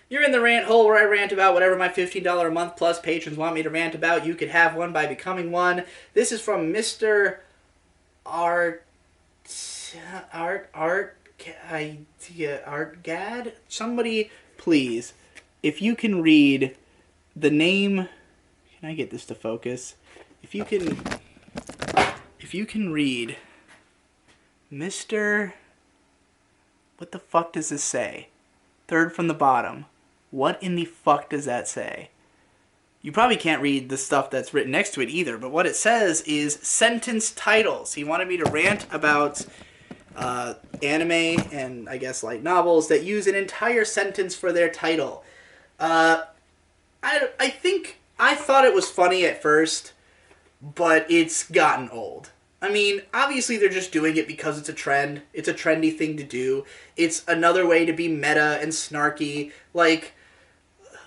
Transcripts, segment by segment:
You're in the rant hole where I rant about whatever my $15 a month plus patrons want me to rant about. You could have one by becoming one. This is from Mr. Art Artgad. Somebody, please, if you can read the name. Can I get this to focus? If you can read Mr. What the fuck does this say? Third from the bottom. What in the fuck does that say? You probably can't read the stuff that's written next to it either, but what it says is sentence titles. He wanted me to rant about anime and, I guess, light novels that use an entire sentence for their title. I thought it was funny at first, but it's gotten old. I mean, obviously they're just doing it because it's a trend. It's a trendy thing to do. It's another way to be meta and snarky. Like,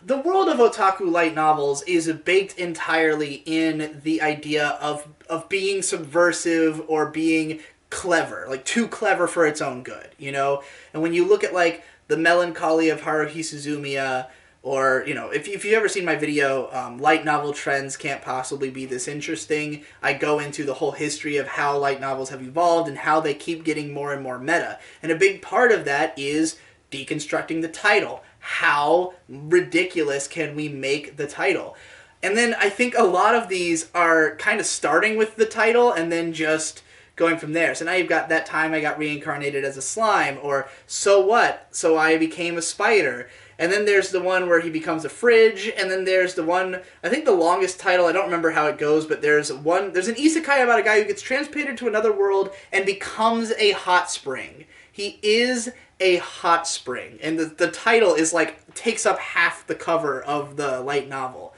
the world of otaku light novels is baked entirely in the idea of being subversive or being clever. Like, too clever for its own good, you know? And when you look at, like, the melancholy of Haruhi Suzumiya, or, you know, if you've ever seen my video, Light Novel Trends Can't Possibly Be This Interesting, I go into the whole history of how light novels have evolved and how they keep getting more and more meta. And a big part of that is deconstructing the title. How ridiculous can we make the title? And then I think a lot of these are kind of starting with the title and then just going from there. So now you've got That Time I Got Reincarnated as a Slime, or So What? So I Became a Spider. And then there's the one where he becomes a fridge, and then there's the one, I think the longest title, I don't remember how it goes, but there's an isekai about a guy who gets transported to another world and becomes a hot spring. He is a hot spring, and the title is like, takes up half the cover of the light novel.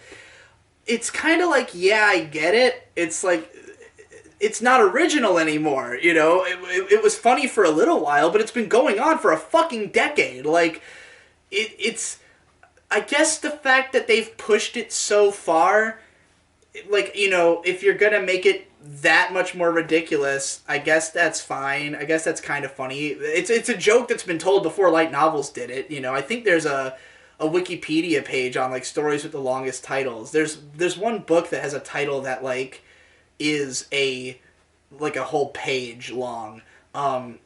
It's kind of like, yeah, I get it. It's like, it's not original anymore, you know? It was funny for a little while, but it's been going on for a fucking decade. Like, it's I guess the fact that they've pushed it so far, like, you know, if you're gonna make it that much more ridiculous, I guess that's fine. I guess that's kind of funny. It's a joke that's been told before light novels did it, you know. I think there's a Wikipedia page on, like, stories with the longest titles. There's one book that has a title that, like, is a whole page long. Or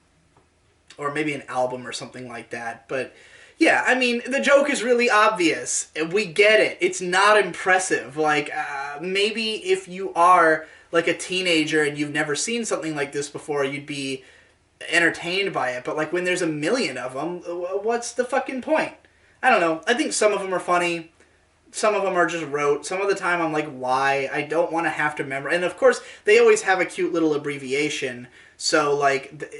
maybe an album or something like that, but yeah, I mean, the joke is really obvious. We get it. It's not impressive. Like, maybe if you are, like, a teenager and you've never seen something like this before, you'd be entertained by it. But, like, when there's a million of them, what's the fucking point? I don't know. I think some of them are funny. Some of them are just rote. Some of the time I'm like, why? I don't want to have to remember. And, of course, they always have a cute little abbreviation. So, like,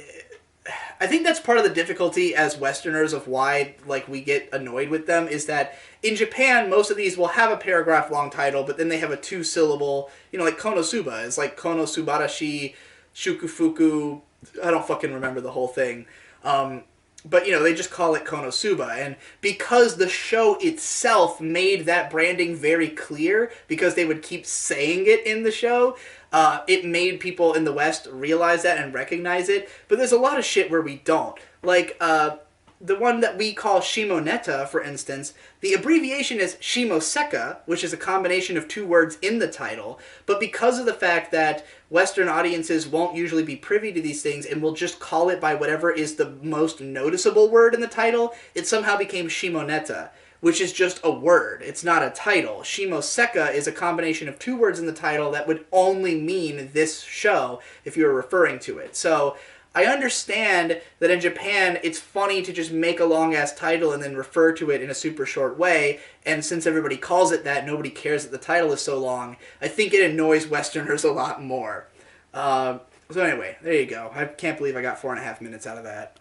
I think that's part of the difficulty as Westerners of why, like, we get annoyed with them, is that in Japan, most of these will have a paragraph-long title, but then they have a two-syllable, you know, like Konosuba. It's like Konosubarashi, Shukufuku, I don't fucking remember the whole thing. But, you know, they just call it Konosuba. And because the show itself made that branding very clear, because they would keep saying it in the show, it made people in the West realize that and recognize it. But there's a lot of shit where we don't. Like, the one that we call Shimoneta, for instance, the abbreviation is Shimoseka, which is a combination of two words in the title, but because of the fact that Western audiences won't usually be privy to these things and will just call it by whatever is the most noticeable word in the title, it somehow became Shimoneta, which is just a word. It's not a title. Shimoseka is a combination of two words in the title that would only mean this show if you were referring to it. So I understand that in Japan, it's funny to just make a long-ass title and then refer to it in a super short way, and since everybody calls it that, nobody cares that the title is so long. I think it annoys Westerners a lot more. So anyway, there you go. I can't believe I got 4.5 minutes out of that.